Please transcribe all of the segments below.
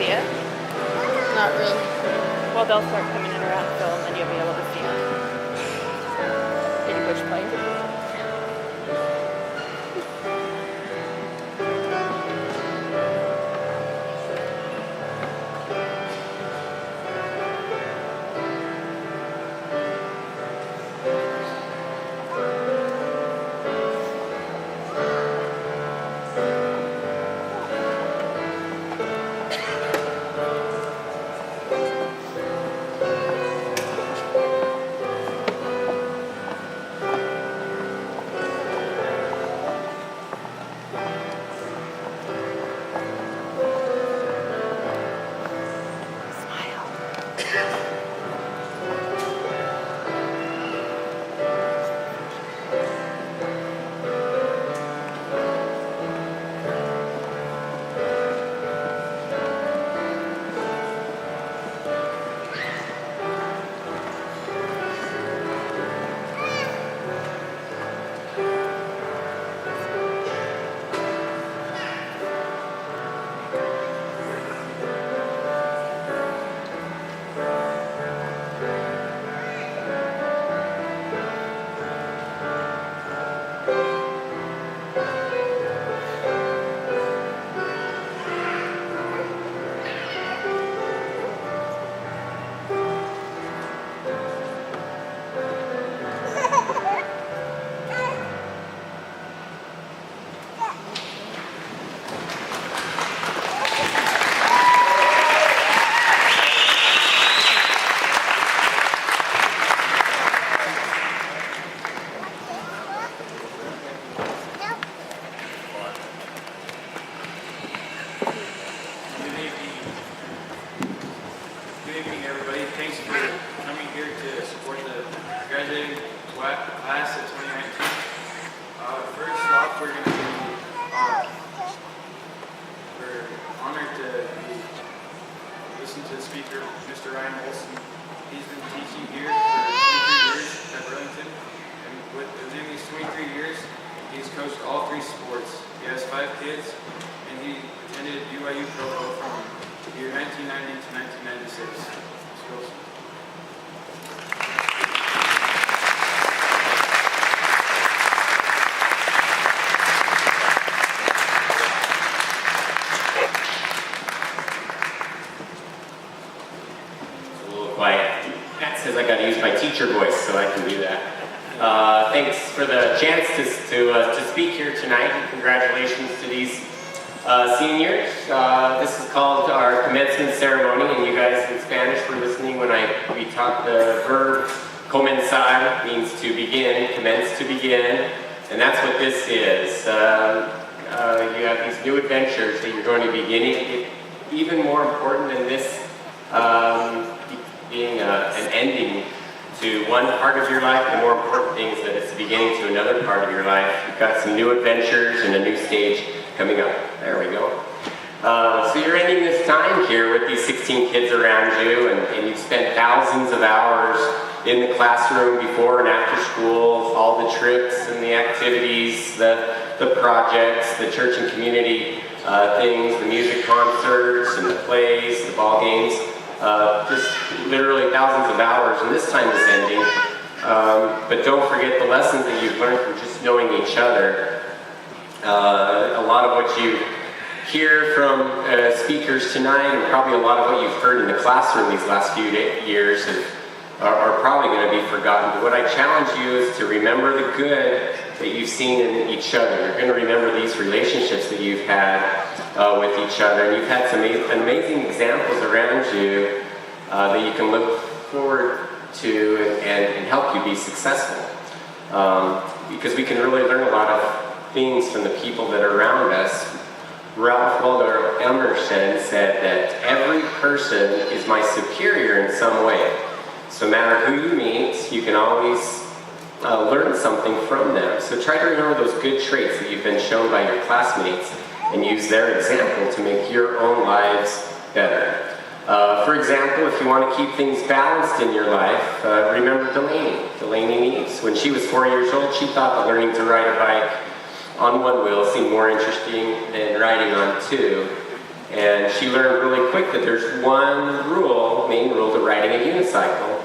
see it? Not really. Well, they'll start coming in around the film, and you'll be able to see it. Did you push play? Class of 2019. First off, we're honored to listen to the speaker, Mr. Ryan Olson. He's been teaching here for 23 years at Burlington, and within these 23 years, he's coached all 3 sports. He has 5 kids, and he attended BYU Provo from the year 1990 to 1996. Mr. Olson. Matt says I got to use my teacher voice, so I can do that. Thanks for the chance to speak here tonight, and congratulations to these seniors. This is called our commencement ceremony, and you guys in Spanish were listening when we taught the verb comenzar, means to begin, commence to begin, and that's what this is. You have these new adventures that you're going to be beginning. Even more important than this being an ending to one part of your life, the more important thing is that it's the beginning to another part of your life. You've got some new adventures and a new stage coming up. There we go. So you're ending this time here with these 16 kids around you, and you've spent thousands of hours in the classroom before and after school, all the trips and the activities, the projects, the church and community things, the music concerts and the plays, the ball games. Just literally thousands of hours, and this time is ending. But don't forget the lessons that you've learned from just knowing each other. A lot of what you hear from speakers tonight, and probably a lot of what you've heard in the classroom these last few years are probably going to be forgotten. But what I challenge you is to remember the good that you've seen in each other. You're going to remember these relationships that you've had with each other, and you've had some amazing examples around you that you can look forward to and help you be successful. Because we can really learn a lot of things from the people that are around us. Ralph Waldo Emerson said that every person is my superior in some way. So no matter who you meet, you can always learn something from them. So try to remember those good traits that you've been shown by your classmates and use their example to make your own lives better. For example, if you want to keep things balanced in your life, remember Delaney Neves. When she was 4 years old, she thought that learning to ride a bike on one wheel seemed more interesting than riding on 2. And she learned really quick that there's one rule, main rule to riding a unicycle.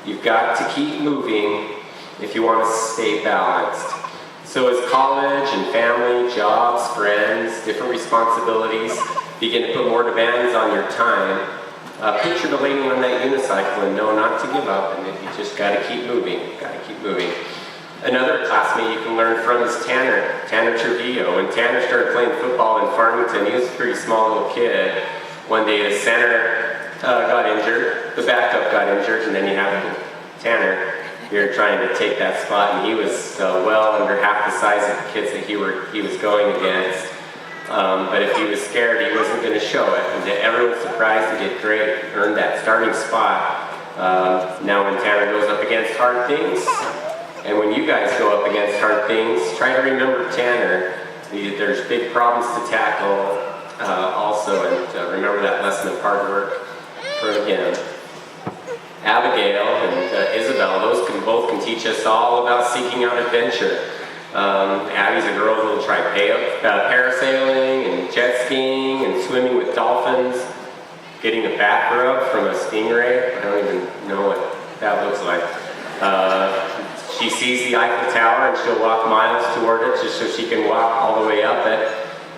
You've got to keep moving if you want to stay balanced. So as college and family, jobs, friends, different responsibilities begin to put more demands on your time, picture the lady on that unicycle and know not to give up, and that you just got to keep moving, Another classmate you can learn from is Tanner Trujillo. When Tanner started playing football in Farmington, he was a pretty small little kid. One day the center got injured, the backup got injured, and then you have Tanner here trying to take that spot, and he was well under half the size of the kids that he was going against. But if he was scared, he wasn't going to show it. And to everyone's surprise, he did great, earned that starting spot. Now when Tanner goes up against hard things, and when you guys go up against hard things, try to remember Tanner. There's big problems to tackle also, and remember that lesson of hard work for him. Abigail and Isabel, those both can teach us all about seeking out adventure. Abby's a girl who will try parasailing and jet skiing and swimming with dolphins, getting a back rub from a stingray. I don't even know what that looks like. She sees the Eiffel Tower and she'll walk miles toward it just so she can walk all the way up it.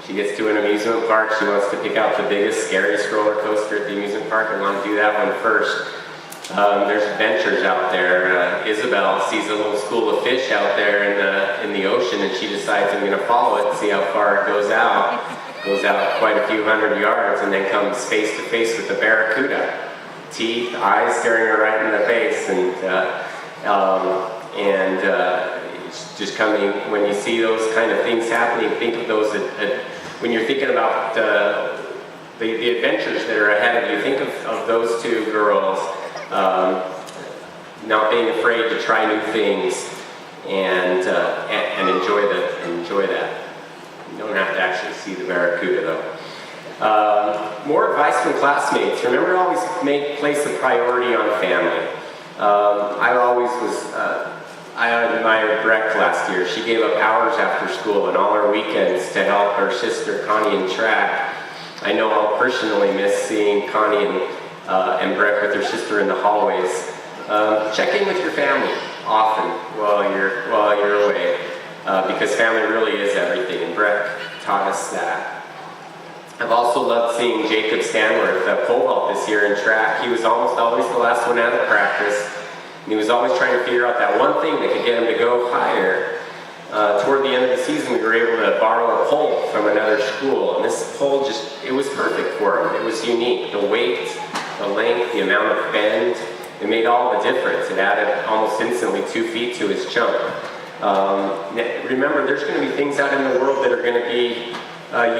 She gets to an amusement park, she wants to pick out the biggest, scariest roller coaster at the amusement park and want to do that one first. There's adventures out there. Isabel sees a little school of fish out there in the ocean, and she decides I'm going to follow it and see how far it goes out. Goes out quite a few hundred yards and then comes face to face with the barracuda. Teeth, eyes staring her right in the face, and it's just coming. When you see those kind of things happening, think of those when you're thinking about the adventures that are ahead of you. Think of those two girls. Not being afraid to try new things and enjoy that. You don't have to actually see the barracuda though. More advice from classmates. Remember to always place a priority on family. I admired Breck last year. She gave up hours after school and all her weekends to help her sister Connie in track. I know I'll personally miss seeing Connie and Breck with her sister in the hallways. Check in with your family often while you're away, because family really is everything, and Breck taught us that. I've also loved seeing Jacob Stanworth pole vault this year in track. He was almost always the last one out of practice, and he was always trying to figure out that one thing that could get him to go higher. Toward the end of the season, we were able to borrow a pole from another school, and this pole it was perfect for him. It was unique. The weight, the length, the amount of bend, it made all the difference. It added almost instantly 2 feet to his jump. Remember, there's going to be things out in the world that are going to be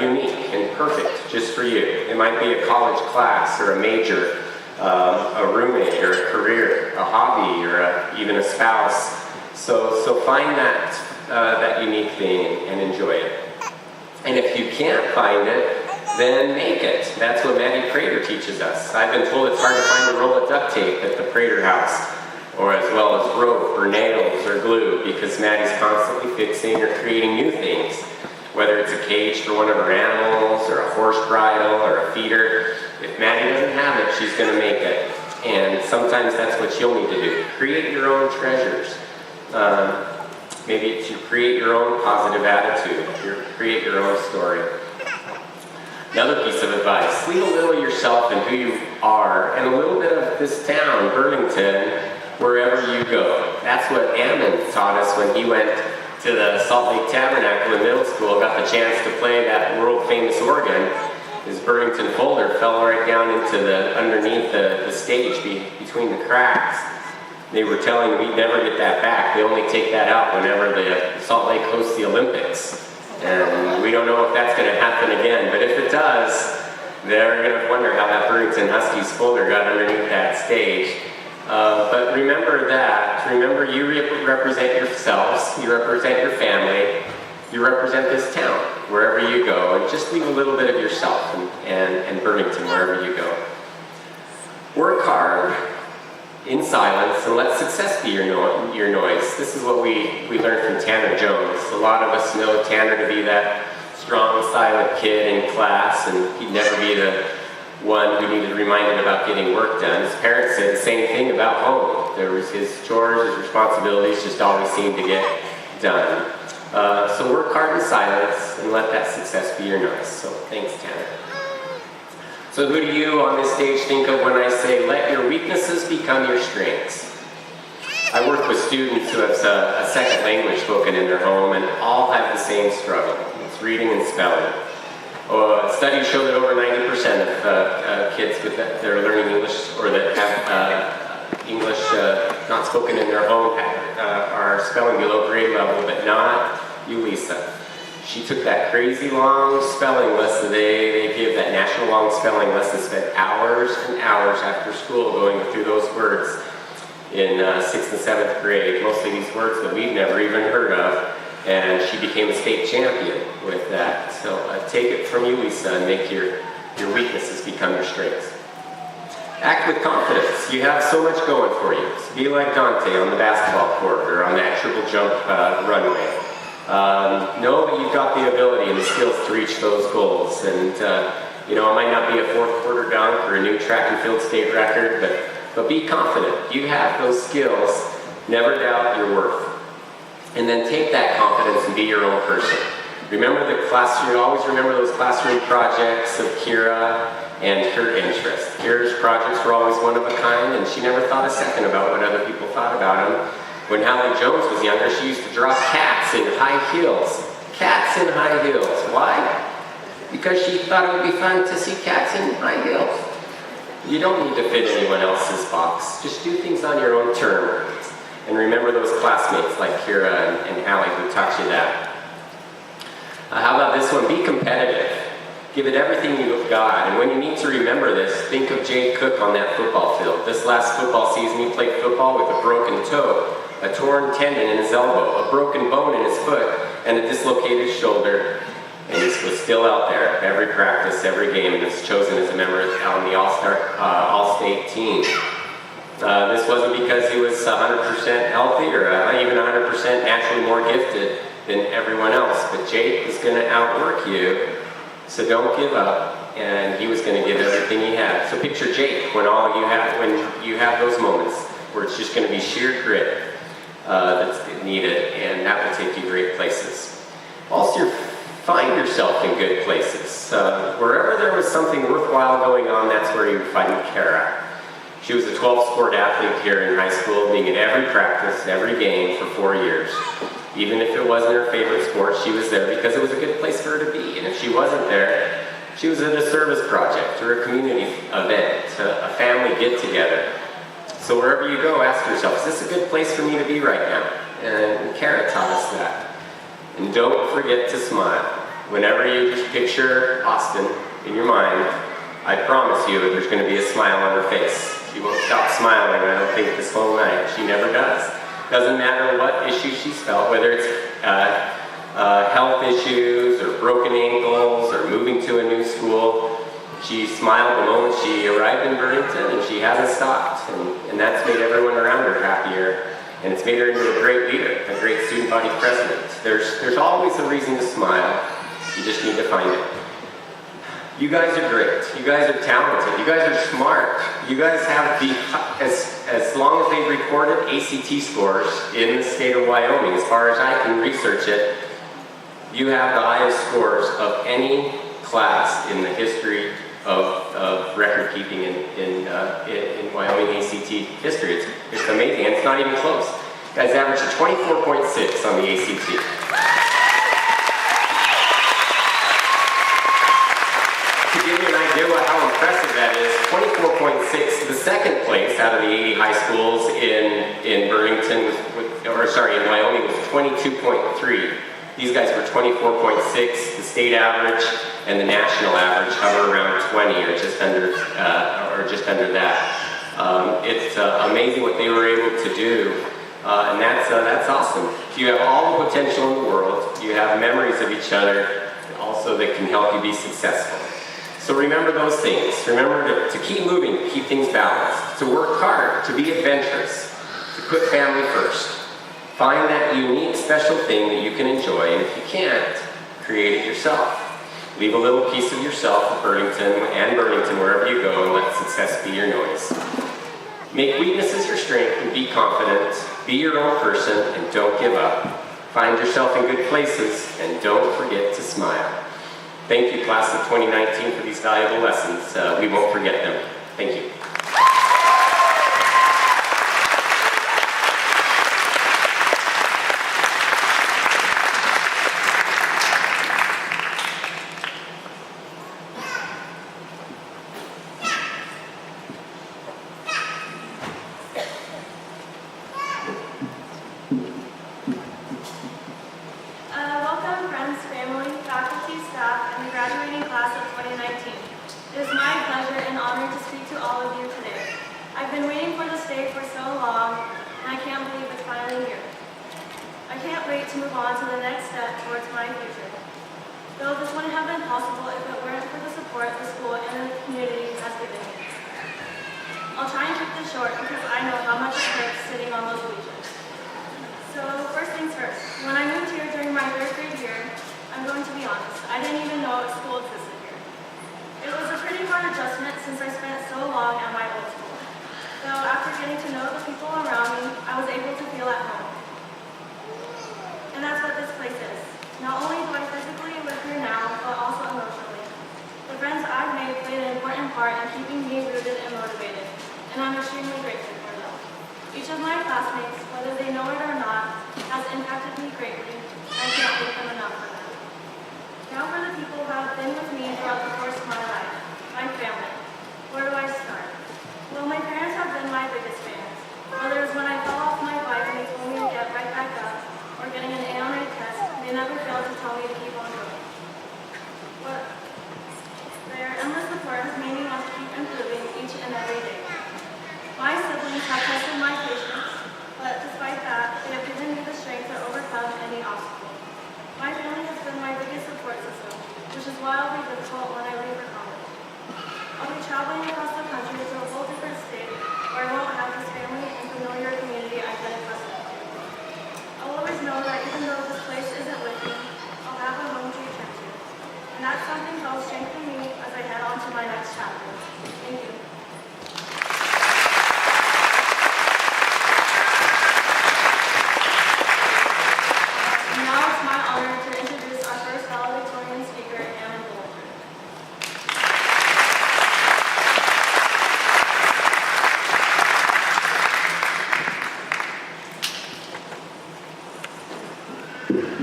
unique and perfect just for you. It might be a college class or a major, a roommate or a career, a hobby or even a spouse. So find that unique thing and enjoy it. And if you can't find it, then make it. That's what Maddie Prater teaches us. I've been told it's hard to find a roll of duct tape at the Prater house, or as well as rope or nails or glue, because Maddie's constantly fixing or creating new things. Whether it's a cage for one of her animals, or a horse bridle, or a feeder, if Maddie doesn't have it, she's going to make it. And sometimes that's what you'll need to do. Create your own treasures. Maybe it's you create your own positive attitude. You create your own story. Another piece of advice, leave a little of yourself and who you are, and a little bit of this town, Burlington, wherever you go. That's what Ammon taught us when he went to the Salt Lake Tabernacle in middle school, got the chance to play that world-famous organ. His Burlington folder fell right down into underneath the stage between the cracks. They were telling me we'd never get that back. They only take that out whenever the Salt Lake hosts the Olympics. And we don't know if that's going to happen again, but if it does, they're going to wonder how that Burlington Huskies folder got underneath that stage. But remember that. Remember, you represent yourselves, you represent your family, you represent this town, wherever you go, and just leave a little bit of yourself and Burlington, wherever you go. Work hard, in silence, and let success be your noise. This is what we learned from Tanner Jones. A lot of us know Tanner to be that strong, silent kid in class, and he'd never be the one who needed reminded about getting work done. His parents said the same thing about home. There was his chores, his responsibilities just always seemed to get done. So work hard in silence and let that success be your notice. So thanks, Tanner. So who do you on this stage think of when I say, let your weaknesses become your strengths? I work with students who have a second language spoken in their home and all have the same struggle. It's reading and spelling. Studies show that over 90% of kids that are learning English or that have English not spoken in their home are spelling below grade level, but not Ulisa. She took that crazy long spelling lesson. They give that national long spelling lesson, spent hours and hours after school going through those words in 6th and 7th grade, mostly these words that we've never even heard of, and she became a state champion with that. So take it from you, Lisa, and make your weaknesses become your strengths. Act with confidence. You have so much going for you. So be like Dante on the basketball court or on that triple jump runway. Know that you've got the ability and the skills to reach those goals. And it might not be a fourth quarter dunk or a new track and field state record, but be confident. You have those skills. Never doubt your worth. And then take that confidence and be your own person. Remember always remember those classroom projects of Kira and her interest. Kira's projects were always one of a kind, and she never thought a second about what other people thought about them. When Hallie Jones was younger, she used to draw cats in high heels. Cats in high heels. Why? Because she thought it would be fun to see cats in high heels. You don't need to fit anyone else's box. Just do things on your own terms. And remember those classmates like Kira and Hallie who taught you that. How about this one? Be competitive. Give it everything you've got. And when you need to remember this, think of Jake Cook on that football field. This last football season, he played football with a broken toe, a torn tendon in his elbow, a broken bone in his foot, and a dislocated shoulder. And he was still out there every practice, every game, and was chosen as a member on the All-State team. This wasn't because he was 100% healthy or even 100% naturally more gifted than everyone else, but Jake was going to outwork you, so don't give up, and he was going to give everything he had. So picture Jake when you have those moments where it's just going to be sheer grit that's needed, and that will take you great places. Also, find yourself in good places. Wherever there was something worthwhile going on, that's where you would find Kara. She was a 12-sport athlete here in high school, being at every practice, every game for 4 years. Even if it wasn't her favorite sport, she was there because it was a good place for her to be. And if she wasn't there, she was at a service project or a community event, a family get-together. So wherever you go, ask yourself, is this a good place for me to be right now? And Kara taught us that. And don't forget to smile. Whenever you just picture Austin in your mind, I promise you there's going to be a smile on her face. She won't stop smiling, I don't think, this whole night. She never does. Doesn't matter what issues she's felt, whether it's health issues or broken ankles or moving to a new school. She smiled the moment she arrived in Burlington, and she hasn't stopped. And that's made everyone around her happier. And it's made her into a great leader, a great student body president. There's always a reason to smile. You just need to find it. You guys are great. You guys are talented. You guys are smart. You guys have as long as they've recorded ACT scores in the state of Wyoming, as far as I can research it, you have the highest scores of any class in the history of record keeping in Wyoming ACT history. It's amazing, and it's not even close. You guys averaged 24.6 on the ACT. To give you an idea of how impressive that is, 24.6, the second place out of the 80 high schools in Burlington, in Wyoming was 22.3. These guys were 24.6, the state average and the national average hover around 20 or just under that. It's amazing what they were able to do, and that's awesome. You have all the potential in the world. You have memories of each other, also that can help you be successful. So remember those things. Remember to keep moving, to keep things balanced, to work hard, to be adventurous, to put family first. Find that unique, special thing that you can enjoy, and if you can't, Create it yourself. Leave a little piece of yourself at Burlington and Burlington wherever you go, and let success be your noise. Make weaknesses your strength and be confident. Be your own person and don't give up. Find yourself in good places and don't forget to smile. Thank you, class of 2019, for these valuable lessons. We won't forget them. Thank you. Welcome, friends, family, faculty, staff, and the graduating class of 2019. It is my pleasure and honor to speak to all of you today. I've been waiting for this day for so long, and I can't believe it's finally here. I can't wait to move on to the next step towards my future. Though this wouldn't have been possible if it weren't for the support the school and the community has given me. I'll try and keep this short because I know how much it hurts sitting on those bleachers. So first things first, when I moved here during my 3rd grade year, I'm going to be honest, I didn't even know a school existed here. It was a pretty hard adjustment since I spent so long at my old school. Though after getting to know the people around me, I was able to feel at home. And that's what this place is. Not only do I physically live here now, but also emotionally. The friends I've made played an important part in keeping me rooted and motivated, and I'm extremely grateful for them. Each of my classmates, whether they know it or not, has impacted me greatly, and I can't thank them enough for that. Now for the people who have been with me throughout the course of my life, my family. Where do I start? Well, my parents have been my biggest fans. Whether it was when I fell off my bike and they told me to get right back up, or getting an A on a test, they never failed to tell me to keep on going. But their endless support has made me want to keep improving each and every day. My siblings have tested my patience, but despite that, they have given me the strength to overcome any obstacle. My family has been my biggest support system, which is why I'll be difficult when I leave for college. I'll be traveling across the country to a whole different state where I won't have this family and familiar community I've been accustomed to. I'll always know that even though this place isn't with me, I'll have a home to return to. And that's something that will strengthen me as I head on to my next chapter. Thank you. Now it's my honor to introduce our first valedictorian speaker, Anna Bolger.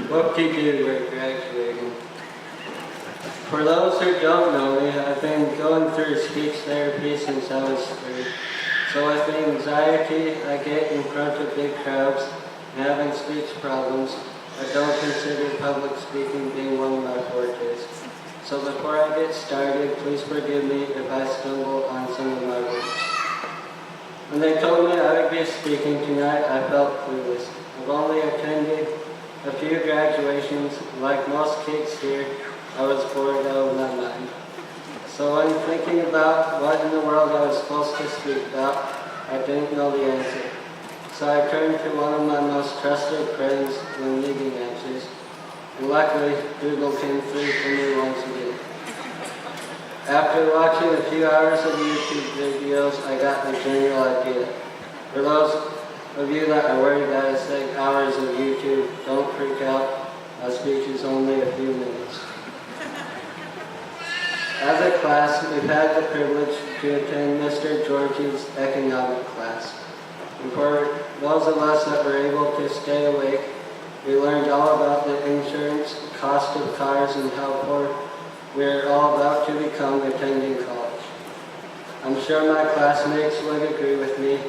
What to do when graduating? For those who don't know me, I've been going through speech therapy since I was 3. So with the anxiety I get in front of big crowds and having speech problems, I don't consider public speaking being one of my fortes. So before I get started, please forgive me if I stumble on some of my words. When they told me I would be speaking tonight, I felt clueless. I've only attended a few graduations. Like most kids here, I was bored out of my mind. So when thinking about what in the world I was supposed to speak about, I didn't know the answer. So I turned to one of my most trusted friends when needing answers. And luckily, Google came through for me once again. After watching a few hours of YouTube videos, I got the general idea. For those of you that are worried that I say hours of YouTube, don't freak out. My speech is only a few minutes. As a class, we've had the privilege to attend Mr. Georgie's economic class. And for those of us that were able to stay awake, we learned all about the insurance, cost of cars, and how poor we're all about to become attending college. I'm sure my classmates would agree with me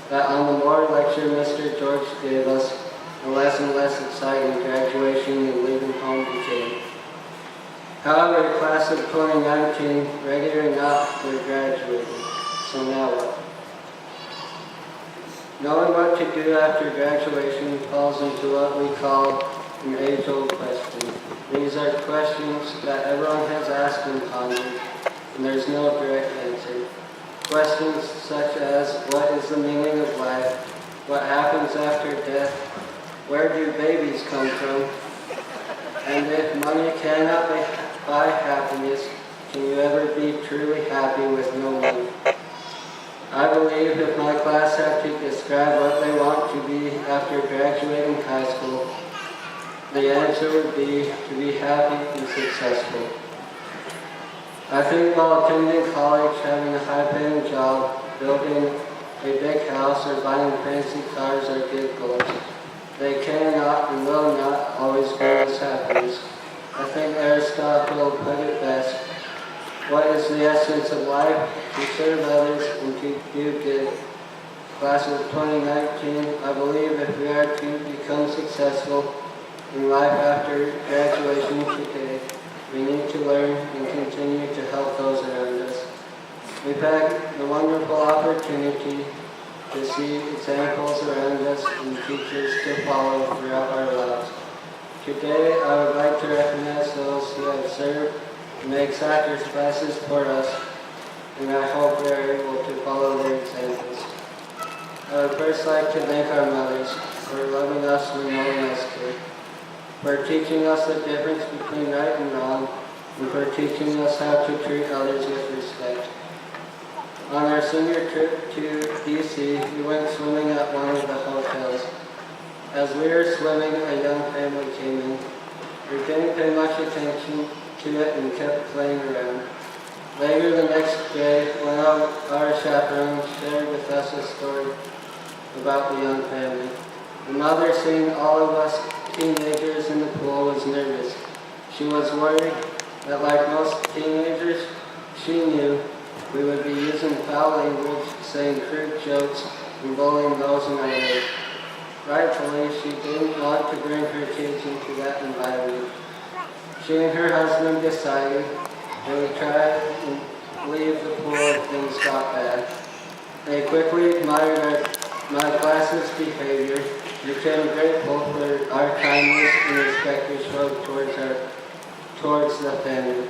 that on the more lecture Mr. George gave us, the less and less exciting graduation and leaving home became. However, class of 2019, ready or not, we're graduating. So now what? Knowing what to do after graduation falls into what we call an age-old question. These are questions that everyone has asked and pondered, and there's no direct answer. Questions such as, what is the meaning of life? What happens after death? Where do babies come from? And if money cannot buy happiness, can you ever be truly happy with no money? I believe if my class had to describe what they want to be after graduating high school, the answer would be to be happy and successful. I think while attending college, having a high-paying job, building a big house, or buying fancy cars are good goals. They cannot and will not always bring us happiness. I think Aristotle put it best. What is the essence of life? To serve others and to do good. Class of 2019, I believe if we are to become successful in life after graduation today, we need to learn and continue to help those around us. We've had the wonderful opportunity to see examples around us and teachers to follow throughout our lives. Today, I would like to recognize those who have served and make sacrifices for us, and I hope we are able to follow their examples. I would first like to thank our mothers for loving us when no one else could, for teaching us the difference between right and wrong, and for teaching us how to treat others with respect. On our senior trip to D.C., we went swimming at one of the hotels. As we were swimming, a young family came in. We didn't pay much attention to it and kept playing around. Later the next day, one of our chaperones shared with us a story about the young family. The mother, seeing all of us teenagers in the pool, was nervous. She was worried that, like most teenagers, she knew we would be using foul language, saying crude jokes, and bullying those in our way. Rightfully, she didn't want to bring her kids into that environment. She and her husband decided they would try and leave the pool if things got bad. They quickly admired my class's behavior and became grateful for our kindness and respect we showed towards the family.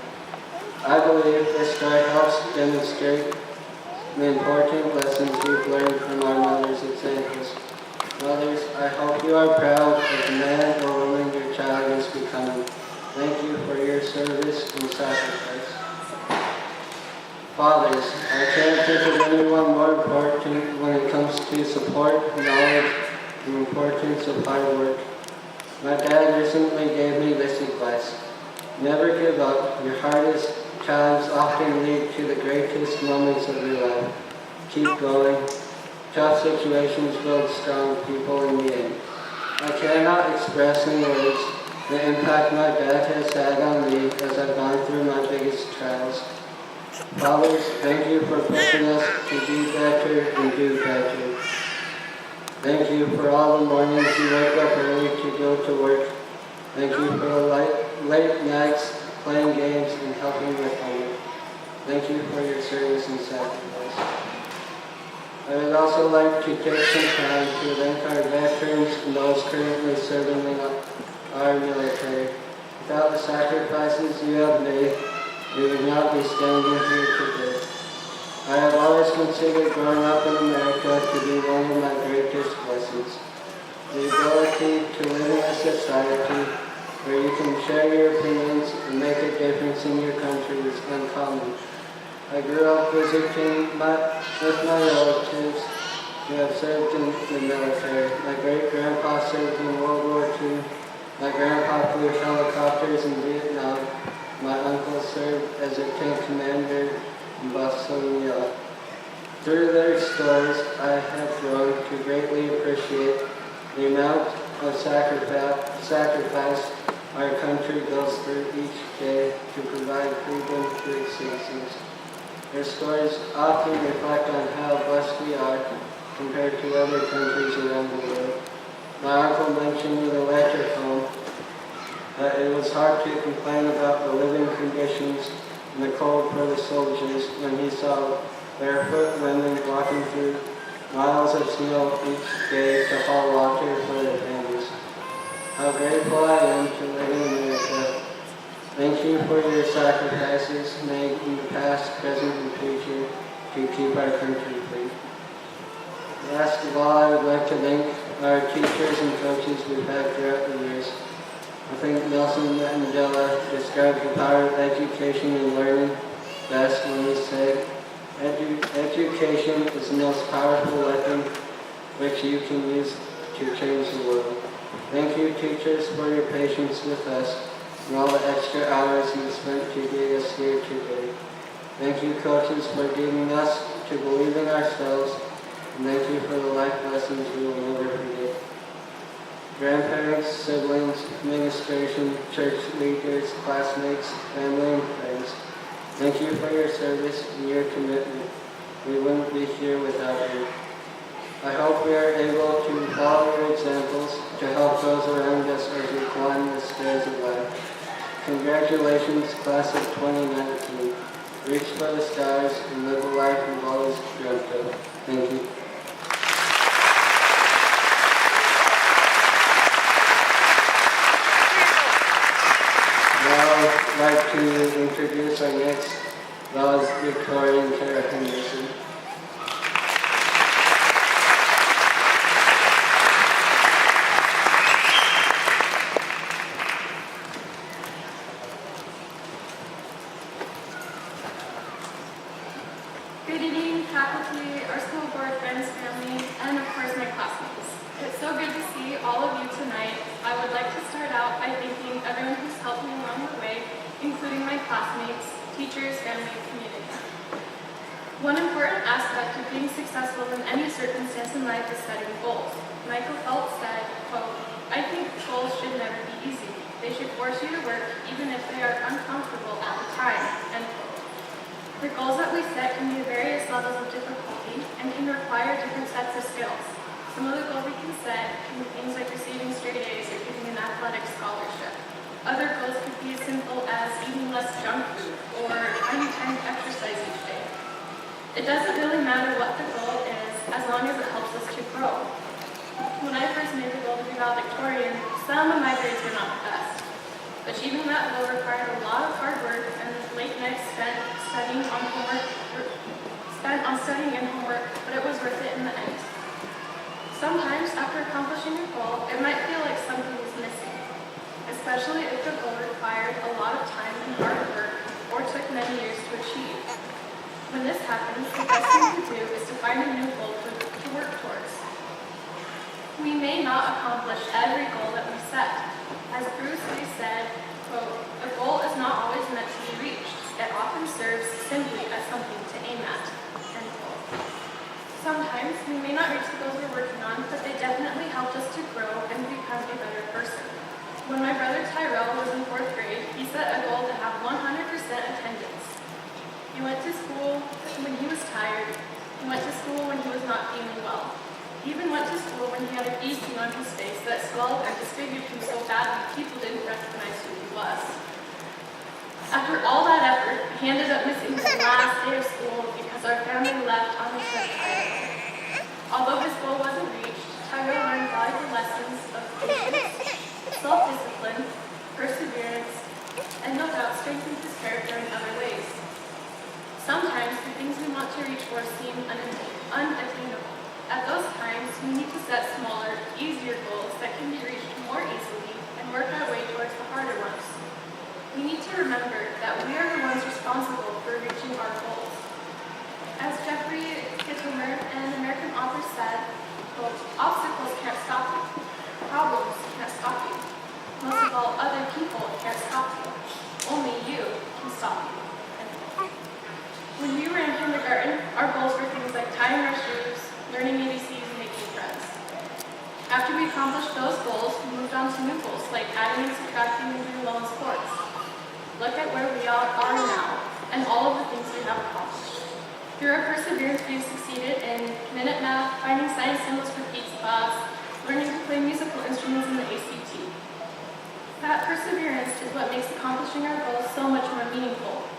I believe this story helps demonstrate the important lessons we've learned from our mothers' examples. Mothers, I hope you are proud of the man or woman your child is becoming. Thank you for your service and sacrifice. Fathers, I can't think of anyone more important when it comes to support, knowledge, and the importance of hard work. My dad recently gave me this advice. Never give up. Your hardest times often lead to the greatest moments of your life. Keep going. Tough situations build strong people in the end. I cannot express in words the impact my dad has had on me as I've gone through my biggest trials. Fathers, thank you for pushing us to be better and do better. Thank you for all the mornings you wake up early to go to work. Thank you for the late nights playing games and helping with homework. Thank you for your service and sacrifice. I would also like to take some time to thank our veterans and those currently serving in our military. Without the sacrifices you have made, we would not be standing here today. I have always considered growing up in America to be one of my greatest blessings. The ability to live in a society where you can share your opinions and make a difference in your country is uncommon. I grew up visiting with my relatives who have served in the military. My great-grandpa served in World War II. My grandpa flew helicopters in Vietnam. My uncle served as a tank commander in Bosnia. Through their stories, I have grown to greatly appreciate the amount of sacrifice our country goes through each day to provide freedom to its citizens. Their stories often reflect on how blessed we are compared to other countries around the world. My uncle mentioned in a letter home that it was hard to complain about the living conditions and the cold for the soldiers when he saw barefoot women walking through miles of snow each day to haul water for their families. How grateful I am to live in America. Thank you for your sacrifices made in the past, present, and future to keep our country free. Last of all, I would like to thank our teachers and coaches we've had throughout the years. I think Nelson Mandela described the power of education and learning best when he said, education is the most powerful weapon which you can use to change the world. Thank you, teachers, for your patience with us and all the extra hours you spent to get us here today. Thank you, coaches, for giving us to believe in ourselves, and thank you for the life lessons we will never forget. Grandparents, siblings, administration, church leaders, classmates, family, and friends, thank you for your service and your commitment. We wouldn't be here without you. I hope we are able to follow your examples to help those around us as we climb the stairs of life. Congratulations, class of 2019. Reach for the stars and live a life you've always dreamt of. Thank you. Now I'd like to introduce our next valedictorian, Kara Henderson. Good evening, faculty, our school board, friends, family, and of course my classmates. It's so good to see all of you tonight. I would like to start out by thanking everyone who's helped me along the way, including my classmates, teachers, family, and community. One important aspect of being successful in any circumstance in life is setting goals. Michael Phelps said, quote, "I think goals should never be easy. They should force you to work even if they are uncomfortable at the time," end quote. The goals that we set can be of various levels of difficulty and can require different sets of skills. Some of the goals we can set can be things like receiving straight A's or getting an athletic scholarship. Other goals could be as simple as eating less junk food or finding time to exercise each day. It doesn't really matter what the goal is as long as it helps us to grow. When I first made the goal to be valedictorian, some of my grades were not the best. Achieving that goal required a lot of hard work and late nights spent on studying and homework, but it was worth it in the end. Sometimes, after accomplishing a goal, it might feel like something was missing, especially if the goal required a lot of time and hard work or took many years to achieve. When this happens, the best thing to do is to find a new goal to work towards. We may not accomplish every goal that we set. As Bruce Lee said, quote, "A goal is not always meant to be reached. It often serves simply as something to aim at," end quote. Sometimes we may not reach the goals we're working on, but they definitely helped us to grow and become a better person. When my brother Tyrell was in 4th grade, he set a goal to have 100% attendance. He went to school when he was tired. He went to school when he was not feeling well. He even went to school when he had a bee sting on his face that swelled and disfigured him so badly people didn't recognize who he was. After all that effort, he ended up missing the last day of school because our family left on a trip to Idaho. Although his goal wasn't reached, Tyrell learned valuable lessons of patience, self-discipline, perseverance, and no doubt strengthened his character in other ways. Sometimes the things we want to reach for seem unattainable. At those times, we need to set smaller, easier goals that can be reached more easily and work our way towards the harder ones. We need to remember that we are the ones responsible for reaching our goals. As Jeffrey Kittimer, an American author, said, quote, "Obstacles can't stop you. Problems can't stop you. Most of all, other people can't stop you. Only you can stop you." End quote. When we were in kindergarten, our goals were things like tying our shoes, learning ABCs, and making friends. After we accomplished those goals, we moved on to new goals like adding and subtracting and doing well in sports. Look at where we are now and all of the things we have accomplished. Through our perseverance, we've succeeded in minute math, finding science symbols for pizza class, learning to play musical instruments in the ACT. That perseverance is what makes accomplishing our goals so much more meaningful.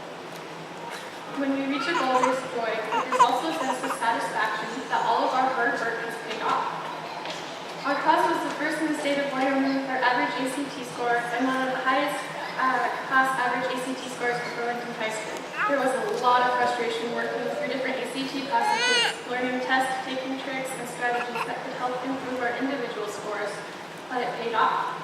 When we reach a goal, there's joy, but there's also a sense of satisfaction that all of our hard work has paid off. Our class was the first in the state of Wyoming with our average ACT score and one of the highest class average ACT scores for Burlington High School. There was a lot of frustration working through different ACT passages, learning tests, taking tricks, and strategies that could help improve our individual scores, but it paid off.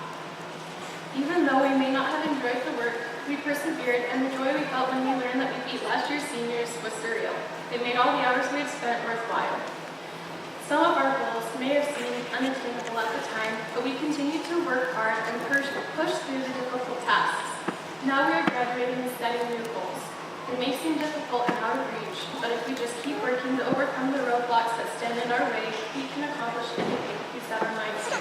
Even though we may not have enjoyed the work, we persevered, and the joy we felt when we learned that we beat last year's seniors was surreal. It made all the hours we had spent worthwhile. Some of our goals may have seemed unattainable at the time, but we continued to work hard and push through the difficult tasks. Now we are graduating and setting new goals. It may seem difficult and out of reach, but if we just keep working to overcome the roadblocks that stand in our way, we can accomplish anything we set our minds to.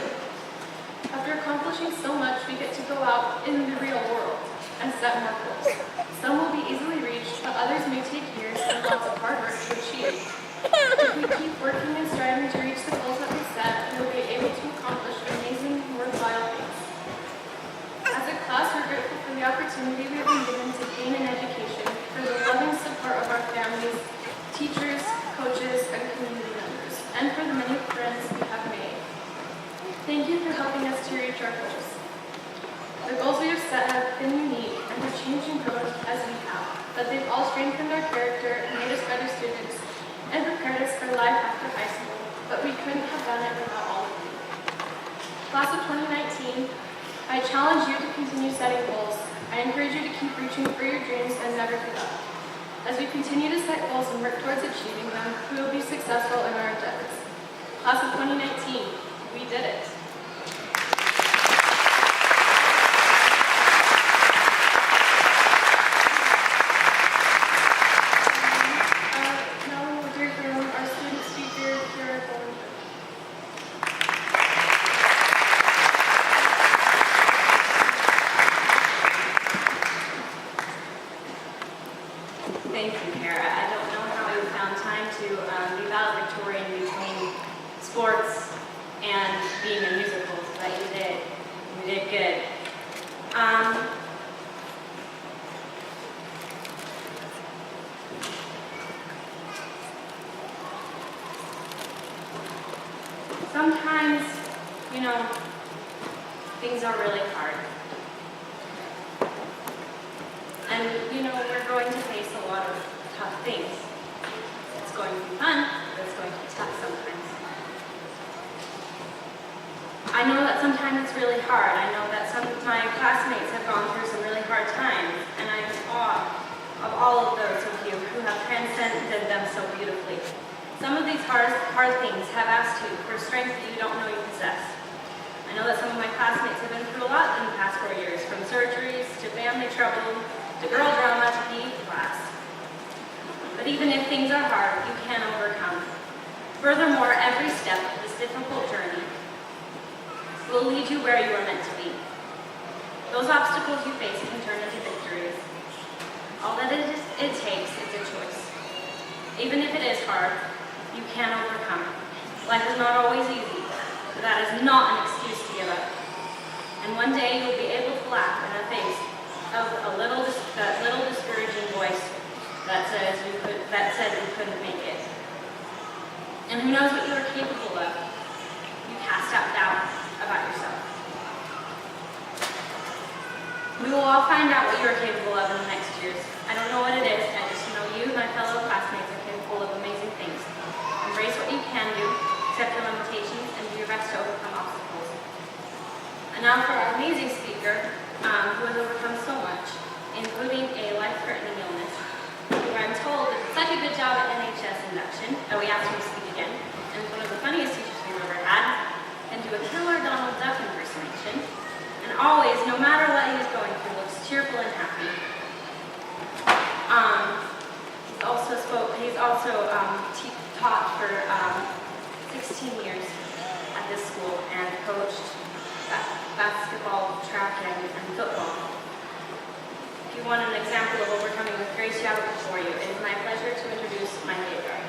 After accomplishing so much, we get to go out in the real world and set more goals. Some will be easily reached, but others may take years and lots of hard work to achieve. If we keep working and striving to reach the goals that we set, we will be able to accomplish amazing, worthwhile things. As a class, we're grateful for the opportunity we have been given to gain an education, for the loving support of our families, teachers, coaches, and community members, and for the many friends we have made. Thank you for helping us to reach our goals. The goals we have set have been unique and have changed and grown as we have, but they've all strengthened our character and made us better students and prepared us for life after high school, but we couldn't have done it without all of you. Class of 2019, I challenge you to continue setting goals. I encourage you to keep reaching for your dreams and never give up. As we continue to set goals and work towards achieving them, we will be successful in our endeavors. Class of 2019, we did it. Now we will hear from our student speaker, Burlington. Thank you, Kara. I don't know how you found time to be valedictorian between sports and being in musicals, but you did. You did good. Sometimes, things are really hard. And, we're going to face a lot of tough things. It's going to be fun, but it's going to be tough sometimes. I know that sometimes it's really hard. I know that some of my classmates have gone through some really hard times, and I'm in awe of all of those of you who have transcended them so beautifully. Some of these hard things have asked you for strength that you don't know you possess. I know that some of my classmates have been through a lot in the past 4 years, from surgeries to family trouble, to girl drama, to PE class. But even if things are hard, you can overcome. Furthermore, every step of this difficult journey will lead you where you are meant to be. Those obstacles you face can turn into victories. All that it takes is a choice. Even if it is hard, you can overcome. Life is not always easy, but that is not an excuse to give up. And one day you'll be able to laugh in the face of that little discouraging voice that said you couldn't make it. And who knows what you are capable of? You cast out doubt about yourself. We will all find out what you are capable of in the next years. I don't know what it is. I just know you, my fellow classmates, are capable of amazing things. Embrace what you can do, accept your limitations, and do your best to overcome obstacles. And now for our amazing speaker, who has overcome so much, including a life-threatening illness, who I'm told did such a good job at NHS induction that we asked him to speak again, and is one of the funniest teachers we've ever had, and do a killer Donald Duck impersonation, and always, no matter what he's going through, looks cheerful and happy. He's also taught for 16 years at this school and coached basketball, track, and football. If you want an example of overcoming with grace, you have it before you. It is my pleasure to introduce my late guard.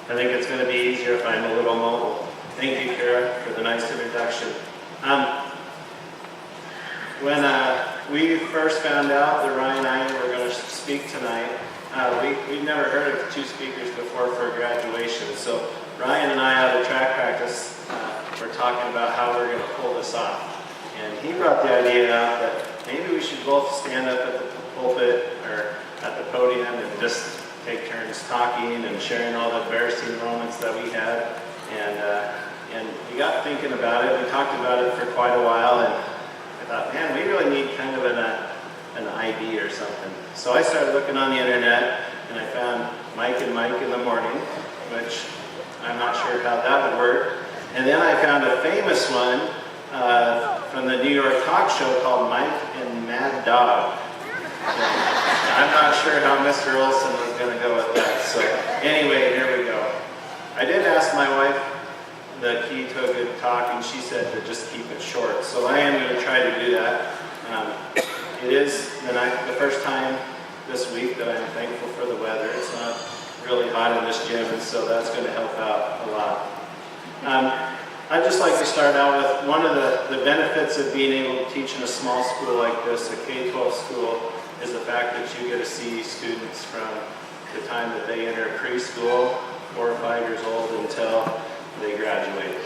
I think it's going to be easier if I'm a little mobile. Thank you, Kara, for the nice introduction. When we first found out that Ryan and I were going to speak tonight, we'd never heard of two speakers before for graduation. So Ryan and I, out of track practice, were talking about how we're going to pull this off. And he brought the idea out that maybe we should both stand up at the pulpit or at the podium and just take turns talking and sharing all the embarrassing moments that we had. And we got thinking about it. We talked about it for quite a while, and I thought, man, we really need kind of an ID or something. So I started looking on the internet, and I found Mike and Mike in the morning, which I'm not sure how that would work. And then I found a famous one from the New York talk show called Mike and Mad Dog. I'm not sure how Mr. Olson was going to go with that. So anyway, here we go. I did ask my wife the key to a good talk, and she said to just keep it short. So I am going to try to do that. It is the first time this week that I'm thankful for the weather. It's not really hot in this gym, and so that's going to help out a lot. I'd just like to start out with one of the benefits of being able to teach in a small school like this, a K-12 school, is the fact that you get to see students from the time that they enter preschool, 4 or 5 years old, until they graduate.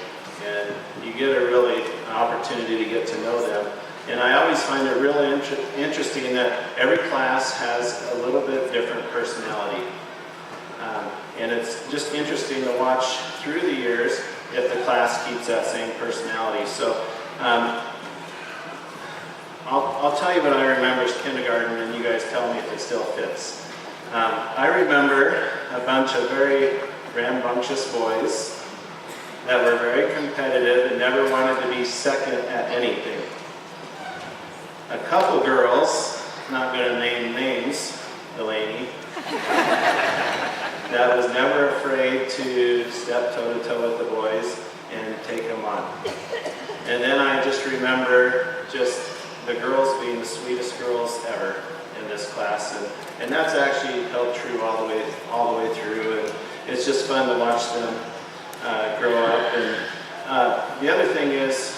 And you get an opportunity to get to know them. And I always find it really interesting that every class has a little bit different personality. And it's just interesting to watch through the years if the class keeps that same personality. So I'll tell you what I remember as kindergarten, and you guys tell me if it still fits. I remember a bunch of very rambunctious boys that were very competitive and never wanted to be second at anything. A couple girls, not going to name names, Delaney, that was never afraid to step toe-to-toe with the boys and take them on. And then I just remember just the girls being the sweetest girls ever in this class, and that's actually held true all the way through, and it's just fun to watch them grow up. And the other thing is,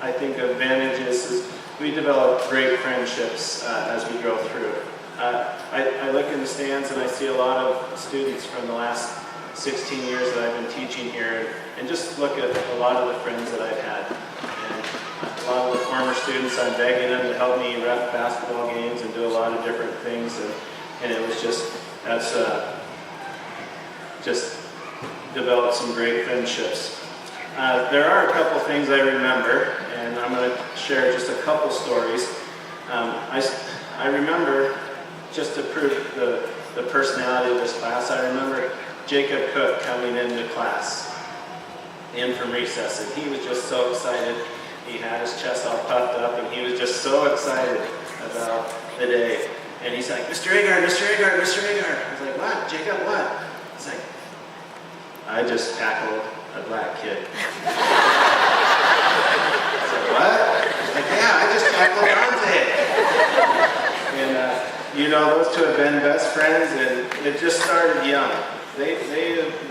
I think advantages is we develop great friendships as we go through. I look in the stands and I see a lot of students from the last 16 years that I've been teaching here, and just look at a lot of the friends that I've had. And a lot of the former students, I'm begging them to help me ref basketball games and do a lot of different things, and it was just developed some great friendships. There are a couple things I remember, and I'm going to share just a couple stories. I remember, just to prove the personality of this class, I remember Jacob Cook coming into class in from recess, and he was just so excited. He had his chest all puffed up, and he was just so excited about the day. And he's like, Mr. Agard, Mr. Agard, Mr. Agard. I was like, what, Jacob, what? He's like, I just tackled a black kid. I said, what? He's like, yeah, I just tackled Dante. And those two have been best friends, and it just started young. They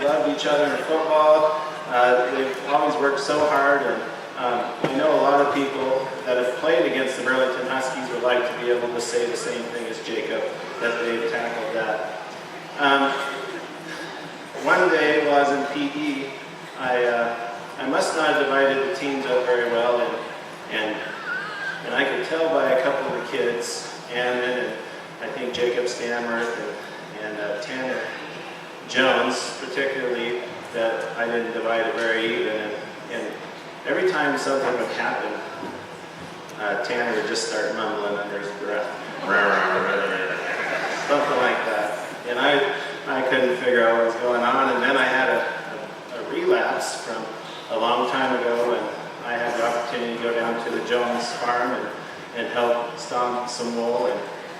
loved each other in football. They've always worked so hard, and I know a lot of people that have played against the Burlington Huskies would like to be able to say the same thing as Jacob, that they've tackled that. One day while I was in PE, I must not have divided the teams up very well, and I could tell by a couple of the kids, and I think Jacob Stanworth and Tanner Jones particularly, that I didn't divide it very even, and every time something would happen, Tanner would just start mumbling under his breath, something like that, and I couldn't figure out what was going on. And then I had a relapse from a long time ago, and I had the opportunity to go down to the Jones farm and help stomp some wool,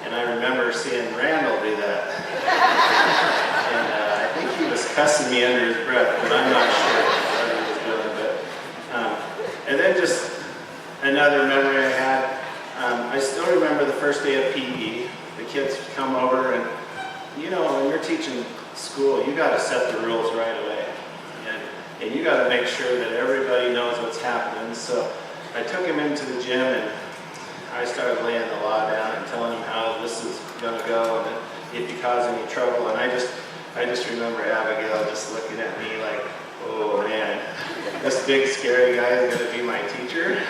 and I remember seeing Randall do that. And I think he was cussing me under his breath, but I'm not sure what he was doing. But and then just another memory I had, I still remember the first day of PE. The kids come over, and when you're teaching school, you got to set the rules right away, and you got to make sure that everybody knows what's happening. So I took him into the gym, and I started laying the law down and telling him how this is going to go, and if he caused any trouble. And I just remember Abigail just looking at me like, oh man, this big scary guy is going to be my teacher.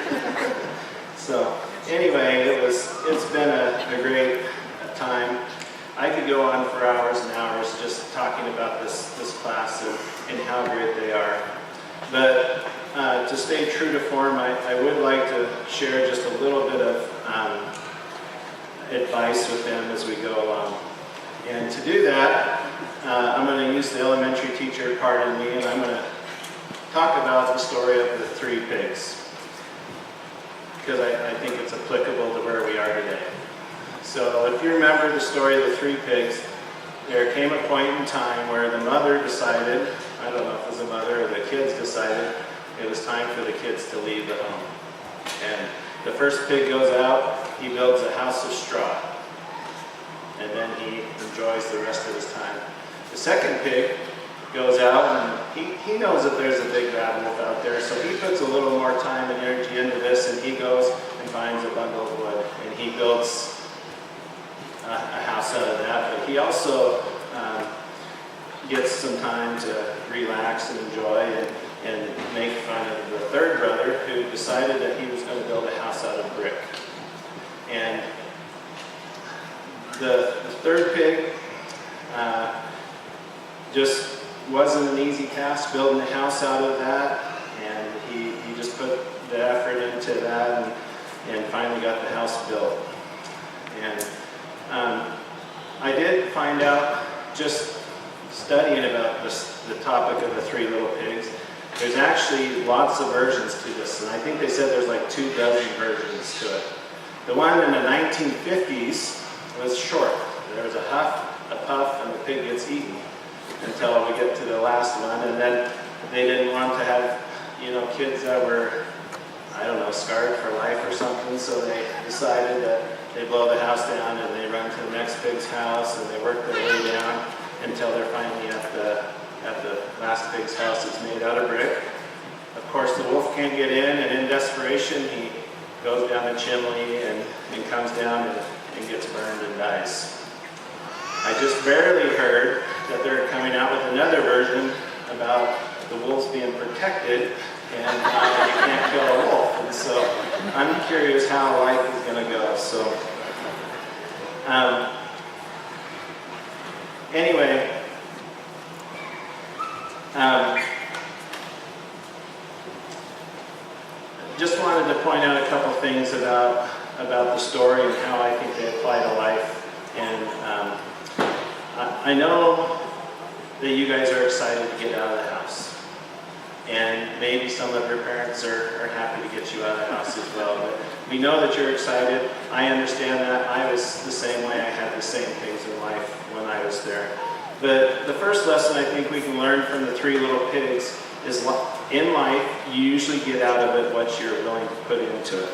So anyway, it's been a great time. I could go on for hours and hours just talking about this class and how great they are. But to stay true to form, I would like to share just a little bit of advice with them as we go along. And to do that, I'm going to use the elementary teacher part in me, and I'm going to talk about the story of the 3 pigs, because I think it's applicable to where we are today. So if you remember the story of the 3 pigs, there came a point in time where the mother decided, I don't know if it was the mother or the kids decided, it was time for the kids to leave the home. And the first pig goes out, he builds a house of straw, and then he enjoys the rest of his time. The second pig goes out, and he knows that there's a big bad wolf out there, so he puts a little more time and energy into this, and he goes and finds a bundle of wood, and he builds a house out of that. But he also gets some time to relax and enjoy and make fun of the third brother, who decided that he was going to build a house out of brick. And the third pig just wasn't an easy task building a house out of that, and he just put the effort into that and finally got the house built. And I did find out, just studying about the topic of the 3 little pigs, there's actually lots of versions to this, and I think they said there's like 24 versions to it. The one in the 1950s was short. There was a huff, a puff, and the pig gets eaten until we get to the last one. And then they didn't want to have, kids that were, I don't know, scarred for life or something. So they decided that they blow the house down and they run to the next pig's house and they work their way down until they're finally at the last pig's house that's made out of brick. Of course, the wolf can't get in, and in desperation, he goes down the chimney and comes down and gets burned and dies. I just barely heard that they're coming out with another version about the wolves being protected and you can't kill a wolf. And so I'm curious how life is going to go. So anyway, just wanted to point out a couple things about the story and how I think they apply to life. And I know that you guys are excited to get out of the house. And maybe some of your parents are happy to get you out of the house as well. But we know that you're excited. I understand that. I was the same way. I had the same things in life when I was there. But the first lesson I think we can learn from the 3 little pigs is in life, you usually get out of it what you're willing to put into it.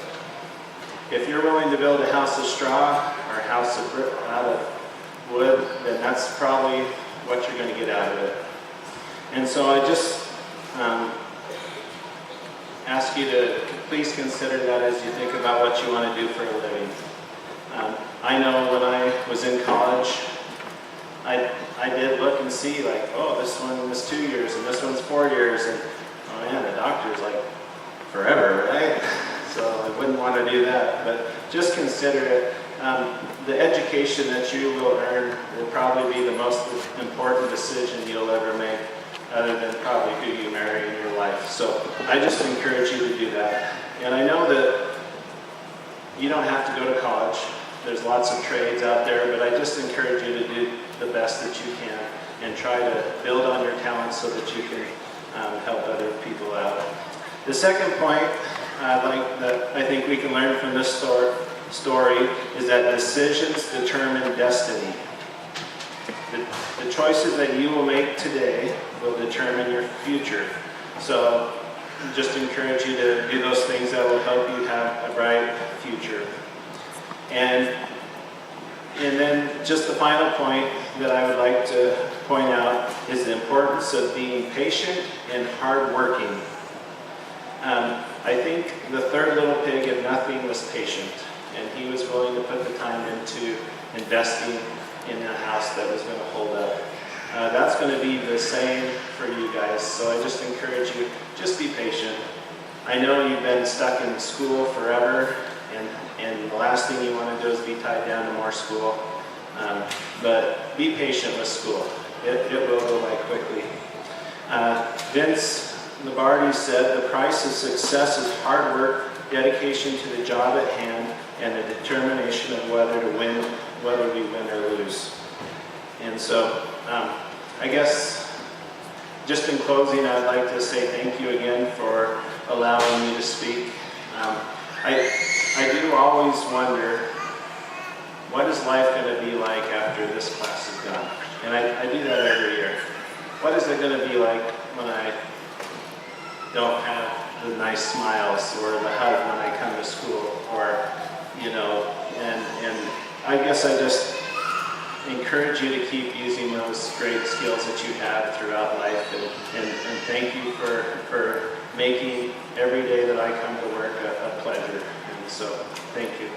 If you're willing to build a house of straw or a house of brick out of wood, then that's probably what you're going to get out of it. And so I just ask you to please consider that as you think about what you want to do for a living. I know when I was in college, I did look and see, like, oh, this one was 2 years and this one's 4 years, and oh man, the doctor's like forever, right? So I wouldn't want to do that, but just consider it. The education that you will earn will probably be the most important decision you'll ever make, other than probably who you marry in your life. So I just encourage you to do that. And I know that you don't have to go to college. There's lots of trades out there, but I just encourage you to do the best that you can and try to build on your talents so that you can help other people out. The second point that I think we can learn from this story is that decisions determine destiny. The choices that you will make today will determine your future. So just encourage you to do those things that will help you have a bright future. And then just the final point that I would like to point out is the importance of being patient and hardworking. I think the third little pig, if nothing, was patient, and he was willing to put the time into investing in a house that was going to hold up. That's going to be the same for you guys, so I just encourage you, just be patient. I know you've been stuck in school forever, and the last thing you want to do is be tied down to more school. But be patient with school. It will go by quickly. Vince Labardi said, the price of success is hard work, dedication to the job at hand, and the determination of whether we win or lose. And so, I guess, just in closing, I'd like to say thank you again for allowing me to speak. I do always wonder, what is life going to be like after this class is done? And I do that every year. What is it going to be like when I don't have the nice smiles or the hug when I come to school? Or, you know, and I guess I just encourage you to keep using those great skills that you have throughout life, and thank you for making every day that I come to work a pleasure. And so, thank you.